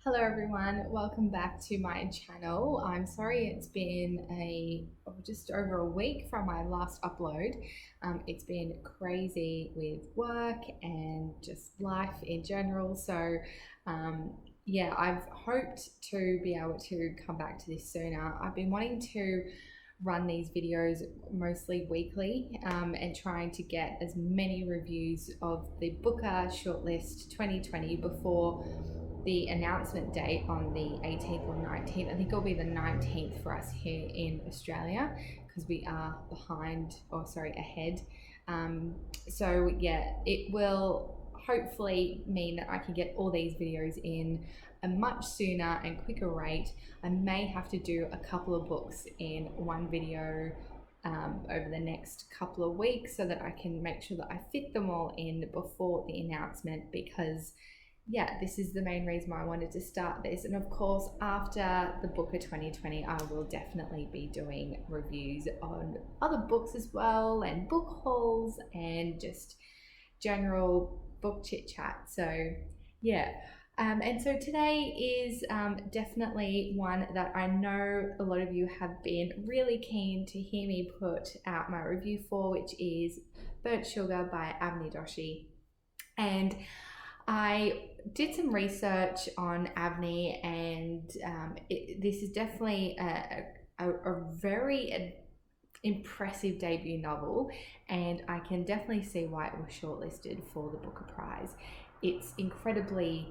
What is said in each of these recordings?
Hello everyone, welcome back to my channel. I'm sorry it's been just over a week from my last upload. It's been crazy with work and just life in general. Yeah, I've hoped to be able to come back to this sooner. I've been wanting to run these videos mostly weekly and trying to get as many reviews of the Booker Shortlist 2020 before the announcement date on the 18th or 19th. I think it'll be the 19th for us here in Australia because we are ahead. Yeah, it will hopefully mean that I can get all these videos in a much sooner and quicker rate. I may have to do a couple of books in one video over the next couple of weeks so that I can make sure that I fit them all in before the announcement, because yeah, this is the main reason why I wanted to start this. And of course, after the Booker 2020, I will definitely be doing reviews on other books as well, and book hauls, and just general book chit chat. So yeah. And so today is definitely one that I know a lot of you have been really keen to hear me put out my review for, which is Burnt Sugar by Avni Doshi. And I did some research on Avni, and this is definitely a very impressive debut novel, and I can definitely see why it was shortlisted for the Booker Prize. It's incredibly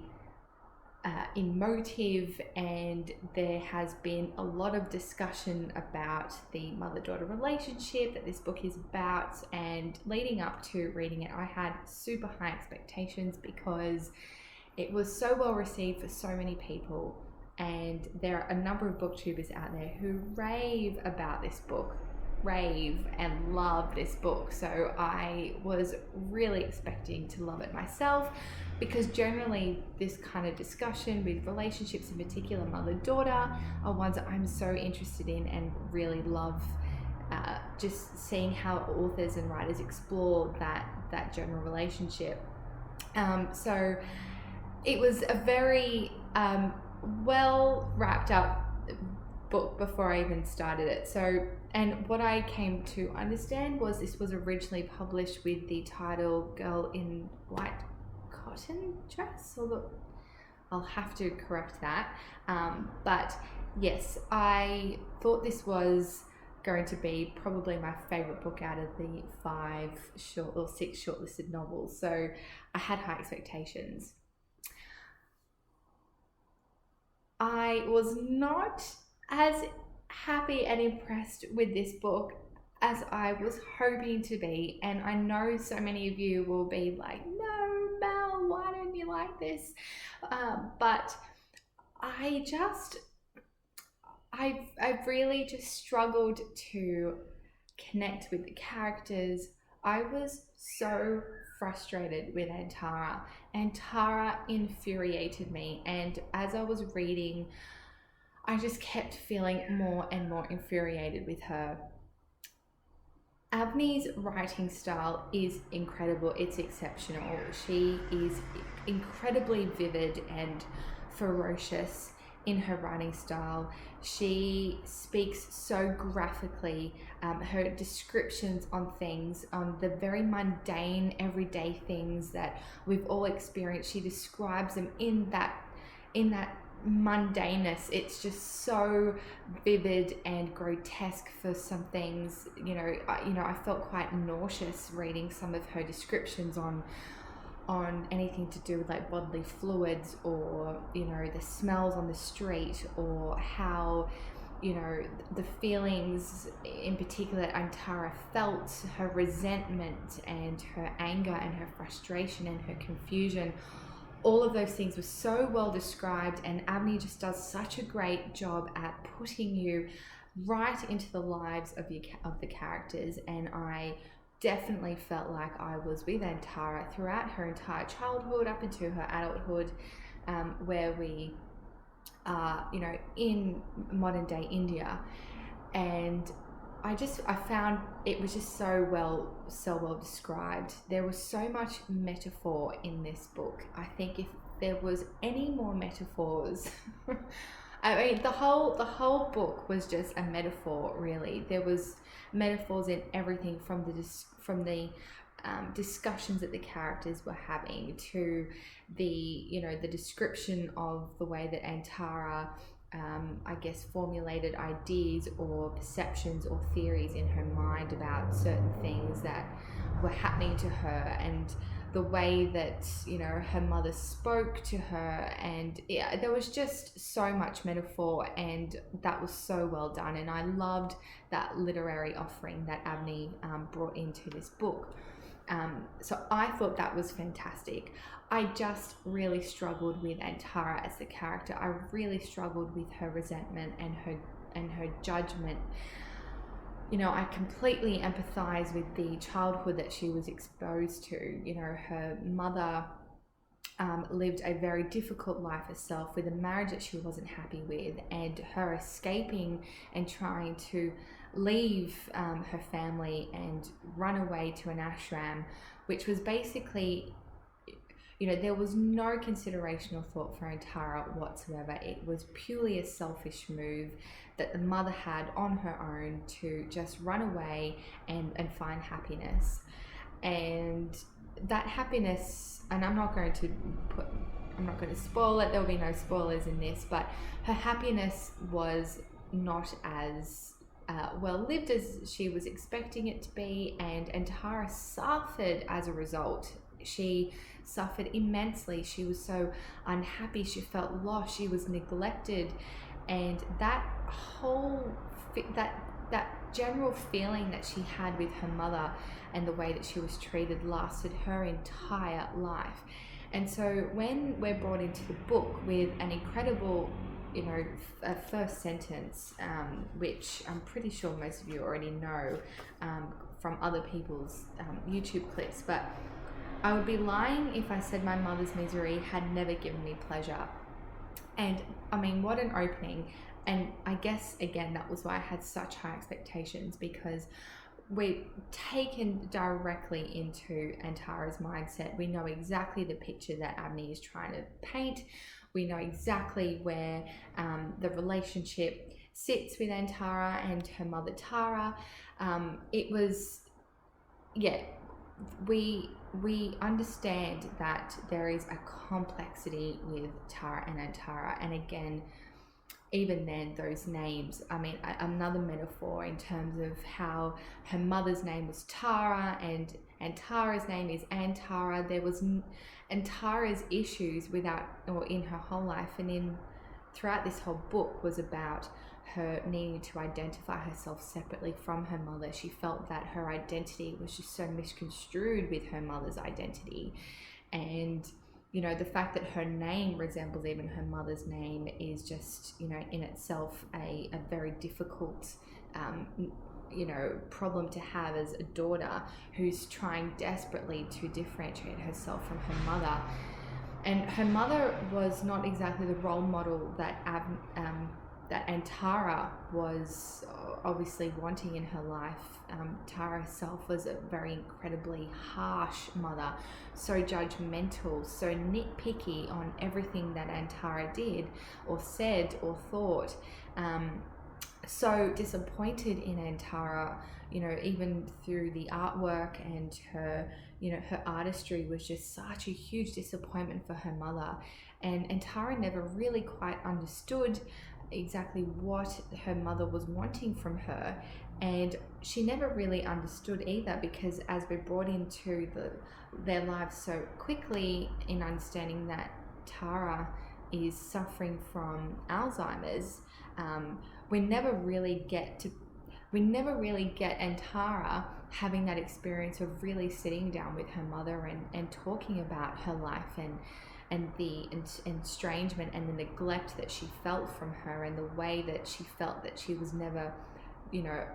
emotive, and there has been a lot of discussion about the mother-daughter relationship that this book is about. And leading up to reading it, I had super high expectations because it was so well received for so many people, and there are a number of booktubers out there who rave about this book, rave and love this book. So I was really expecting to love it myself, because generally this kind of discussion with relationships, in particular mother-daughter, are ones that I'm so interested in and really love, just seeing how authors and writers explore that general relationship. So it was a very well wrapped up book before I even started it. So, and what I came to understand was this was originally published with the title Girl in White Cotton Dress, I'll have to correct that. But yes, I thought this was going to be probably my favorite book out of the six shortlisted novels. So I had high expectations. I was not as happy and impressed with this book as I was hoping to be. And I know so many of you will be like, no, Mel, why don't you like this? But I've really just struggled to connect with the characters. I was so frustrated with Antara. Antara infuriated me, and as I was reading, I just kept feeling more and more infuriated with her. Avni's writing style is incredible. It's exceptional. She is incredibly vivid and ferocious in her writing style. She speaks so graphically. Her descriptions on things, on the very mundane, everyday things that we've all experienced, she describes them in that mundaneness. It's just so vivid and grotesque for some things. I felt quite nauseous reading some of her descriptions on anything to do with like bodily fluids, or the smells on the street, or how the feelings in particular that Antara felt, her resentment and her anger and her frustration and her confusion. All of those things were so well described, and Avni just does such a great job at putting you right into the lives of the characters. And I definitely felt like I was with Antara throughout her entire childhood up into her adulthood, where we are, in modern day India. And I found it was just so well described. There was so much metaphor in this book. I think if there was any more metaphors. I mean, the whole book was just a metaphor, really. There was metaphors in everything from the discussions that the characters were having to the description of the way that Antara I guess formulated ideas or perceptions or theories in her mind about certain things that were happening to her, and the way that her mother spoke to her, and there was just so much metaphor, and that was so well done. And I loved that literary offering that Avni brought into this book. So I thought that was fantastic. I just really struggled with Antara as the character. I really struggled with her resentment and her judgment. I completely empathize with the childhood that she was exposed to. Her mother lived a very difficult life herself, with a marriage that she wasn't happy with, and her escaping and trying to leave her family and run away to an ashram, which was basically, there was no consideration or thought for Antara whatsoever. It was purely a selfish move that the mother had on her own to just run away and find happiness. And that happiness, and I'm not going to spoil it, there'll be no spoilers in this, but her happiness was not as well lived as she was expecting it to be, and Antara suffered as a result. She suffered immensely. She was so unhappy, she felt lost, she was neglected, and that general feeling that she had with her mother and the way that she was treated lasted her entire life. And so when we're brought into the book with an incredible first sentence, which I'm pretty sure most of you already know from other people's YouTube clips, but I would be lying if I said my mother's misery had never given me pleasure. And I mean, what an opening. And I guess, again, that was why I had such high expectations, because we're taken directly into Antara's mindset. We know exactly the picture that Avni is trying to paint. We know exactly where the relationship sits with Antara and her mother Tara. We understand that there is a complexity with Tara and Antara, and again, even then, those names, I mean, another metaphor in terms of how her mother's name was Tara and Tara's name is Antara. There was Antara's issues in her whole life, and throughout this whole book, was about her needing to identify herself separately from her mother. She felt that her identity was just so misconstrued with her mother's identity, and the fact that her name resembles even her mother's name is just, in itself a very difficult, problem to have as a daughter who's trying desperately to differentiate herself from her mother. And her mother was not exactly the role model that Antara was obviously wanting in her life. Tara herself was a very incredibly harsh mother, so judgmental, so nitpicky on everything that Antara did or said or thought. So disappointed in Antara, even through the artwork, and her artistry was just such a huge disappointment for her mother. And Antara never really quite understood exactly what her mother was wanting from her, and she never really understood either, because as we're brought into their lives so quickly, in understanding that Tara is suffering from Alzheimer's, we never really get Antara having that experience of really sitting down with her mother and talking about her life and the estrangement and the neglect that she felt from her, and the way that she felt that she was never,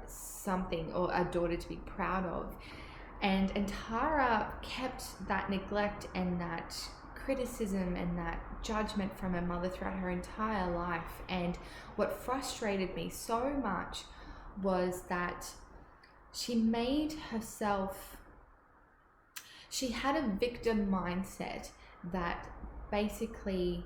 something or a daughter to be proud of. And Tara kept that neglect and that criticism and that judgment from her mother throughout her entire life. And what frustrated me so much was that she had a victim mindset, that basically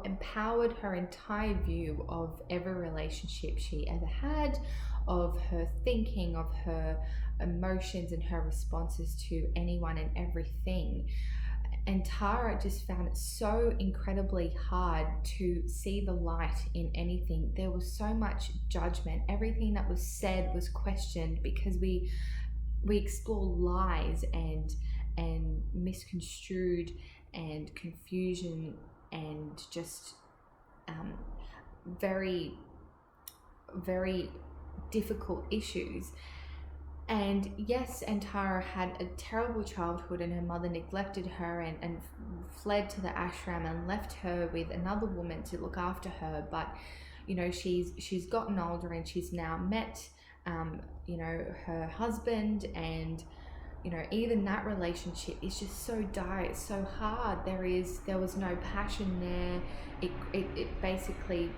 empowered her entire view of every relationship she ever had, of her thinking, of her emotions and her responses to anyone and everything. And Tara just found it so incredibly hard to see the light in anything. There was so much judgment. Everything that was said was questioned because we explore lies and misconstrued and confusion and just very, very difficult issues. And yes, Antara had a terrible childhood, and her mother neglected her and fled to the ashram and left her with another woman to look after her. But you know, she's gotten older and she's now met you know, her husband, and you know, even that relationship is just so dire, it's so hard. There was no passion there. It basically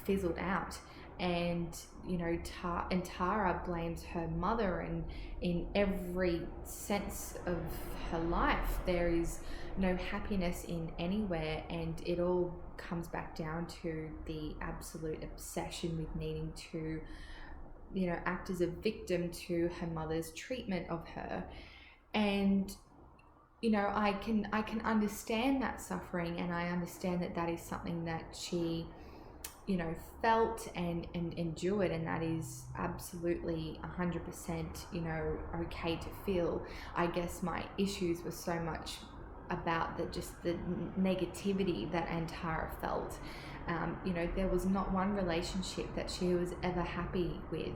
fizzled out. And you know, Tara blames her mother, and in every sense of her life there is no happiness in anywhere, and it all comes back down to the absolute obsession with needing to, you know, act as a victim to her mother's treatment of her. And you know, I can understand that suffering, and I understand that that is something that she, you know, felt and endured, and that is absolutely 100%, you know, okay to feel. I guess my issues were so much about the negativity that Antara felt. You know, there was not one relationship that she was ever happy with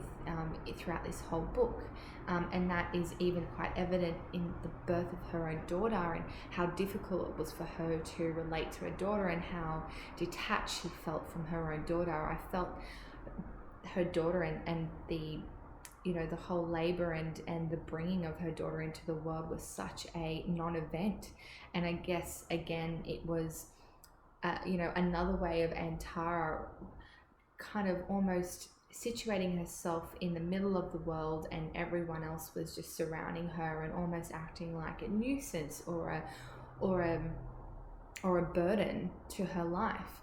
throughout this whole book. And that is even quite evident in the birth of her own daughter, and how difficult it was for her to relate to her daughter, and how detached she felt from her own daughter. I felt her daughter and the, you know, the whole labor and the bringing of her daughter into the world was such a non-event. And I guess, again, it was, you know, another way of Antara kind of almost situating herself in the middle of the world, and everyone else was just surrounding her and almost acting like a nuisance or a burden to her life.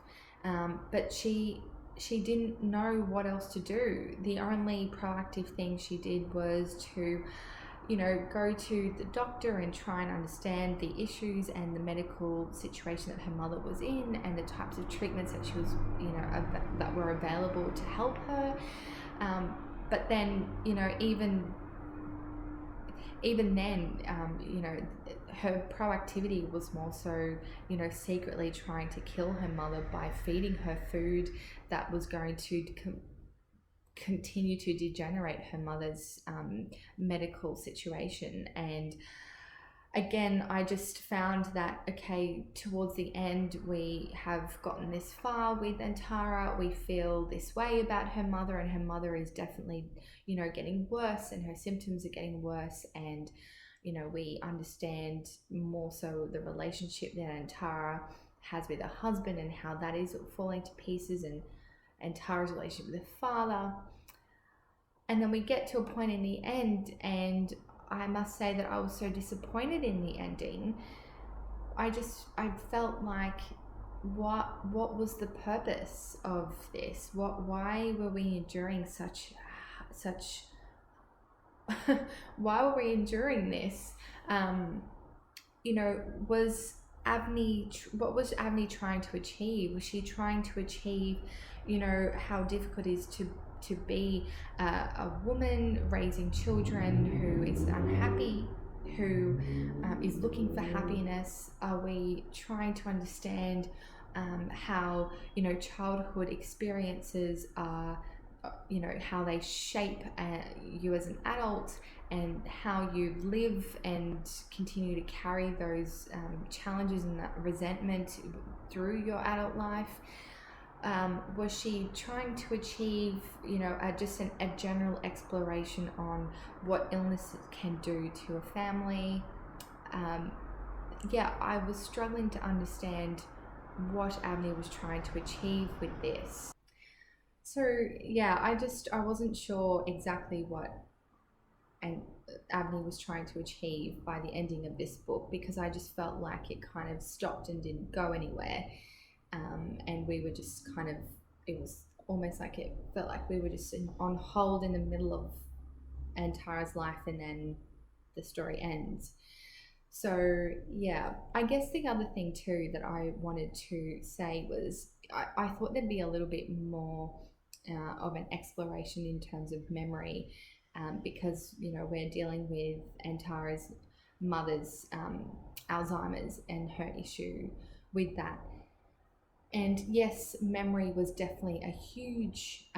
But she didn't know what else to do. The only proactive thing she did was to, you know, go to the doctor and try and understand the issues and the medical situation that her mother was in, and the types of treatments that she was, you know, that were available to help her. But then, you know, even then, you know, her proactivity was more so, you know, secretly trying to kill her mother by feeding her food that was going to continue to degenerate her mother's medical situation. And again, I just found that, okay, towards the end, we have gotten this far with Antara. We feel this way about her mother, and her mother is definitely, you know, getting worse, and her symptoms are getting worse. And, you know, we understand more so the relationship that Antara has with her husband, and how that is falling to pieces, and Tara's relationship with her father. And then we get to a point in the end, and I must say that I was so disappointed in the ending. I felt like, what was the purpose of this? Why were we enduring such why were we enduring this? You know, what was Avni trying to achieve? Was she trying to achieve, you know, how difficult it is to be a woman raising children who is unhappy, who is looking for happiness? Are we trying to understand how, you know, childhood experiences are, you know, how they shape you as an adult, and how you live and continue to carry those challenges and that resentment through your adult life? Was she trying to achieve, you know, just a general exploration on what illness can do to a family? Yeah, I was struggling to understand what Avni was trying to achieve with this. So yeah, I wasn't sure exactly what Avni was trying to achieve by the ending of this book, because I just felt like it kind of stopped and didn't go anywhere. And we were just kind of, it was almost like it felt like we were just on hold in the middle of Antara's life, and then the story ends. So yeah, I guess the other thing too that I wanted to say was I thought there'd be a little bit more of an exploration in terms of memory, because we're dealing with Antara's mother's Alzheimer's and her issue with that. And yes, memory was definitely a huge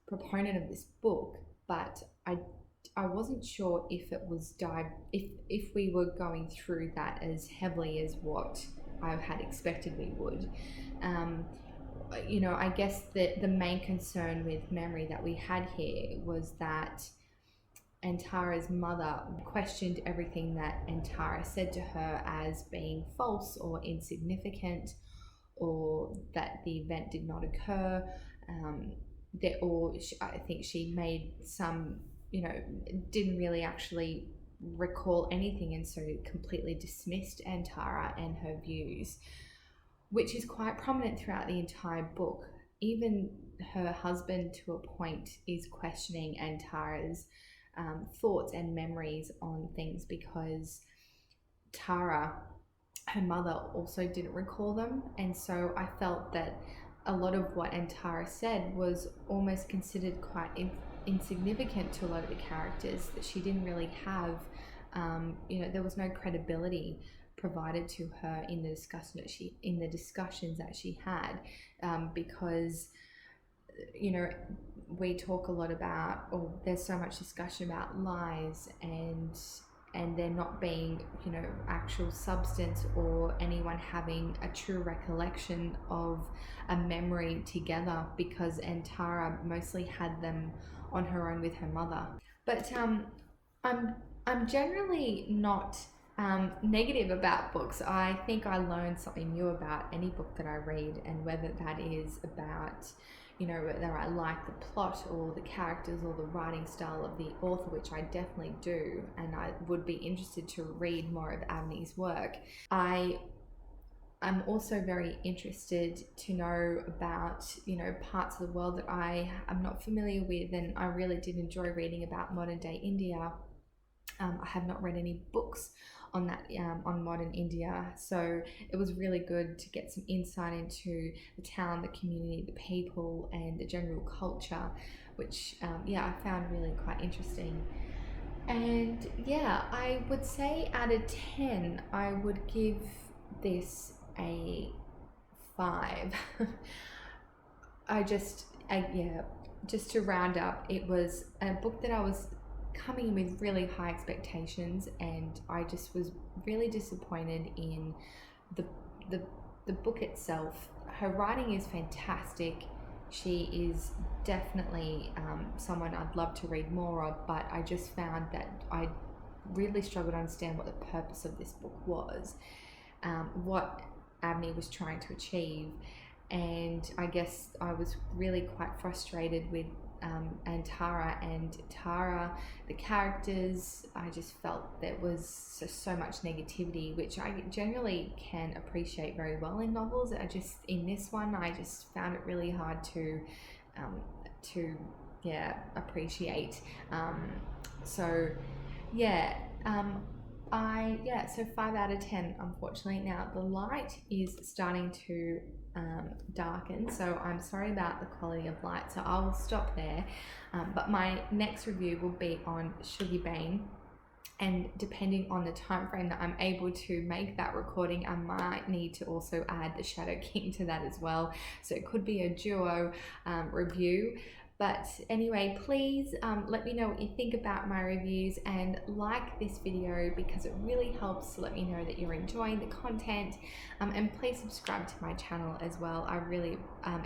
proponent of this book, but I wasn't sure if it was if we were going through that as heavily as what I had expected we would. I guess the main concern with memory that we had here was that Antara's mother questioned everything that Antara said to her as being false or insignificant, or that the event did not occur. I think she made some, didn't really actually recall anything, and so completely dismissed Antara and her views, which is quite prominent throughout the entire book. Even her husband, to a point, is questioning Antara's thoughts and memories on things, because Tara, her mother, also didn't recall them. And so I felt that a lot of what Antara said was almost considered quite insignificant to a lot of the characters, that she didn't really have, there was no credibility provided to her in the discussions that she had, because we talk a lot about, or there's so much discussion about lies and there not being actual substance or anyone having a true recollection of a memory together, because Antara mostly had them on her own with her mother. But I'm generally not negative about books. I think I learn something new about any book that I read, and whether that is about whether I like the plot or the characters or the writing style of the author, which I definitely do, and I would be interested to read more of Avni's work. I'm also very interested to know about parts of the world that I am not familiar with, and I really did enjoy reading about modern day India. I have not read any books on that, on modern India, so it was really good to get some insight into the town, the community, the people, and the general culture, which I found really quite interesting. And yeah, I would say out of 10 I would give this a 5. just to round up, it was a book that I was coming in with really high expectations, and I just was really disappointed in the book itself. Her writing is fantastic. She is definitely someone I'd love to read more of, but I just found that I really struggled to understand what the purpose of this book was, what Avni was trying to achieve. And I guess I was really quite frustrated with Antara and Tara, the characters. I just felt there was so much negativity, which I generally can appreciate very well in novels. In this one, I just found it really hard to appreciate. So 5 out of 10, unfortunately. Now the light is starting to darken, so I'm sorry about the quality of light, so I will stop there. But my next review will be on Sugar Bane, and depending on the time frame that I'm able to make that recording, I might need to also add the Shadow King to that as well, so it could be a duo review. But anyway, please let me know what you think about my reviews, and like this video, because it really helps to let me know that you're enjoying the content. And please subscribe to my channel as well. I really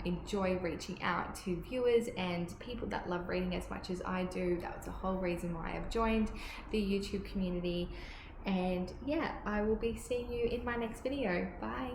enjoy reaching out to viewers and people that love reading as much as I do. That was the whole reason why I've joined the YouTube community. And yeah, I will be seeing you in my next video. Bye.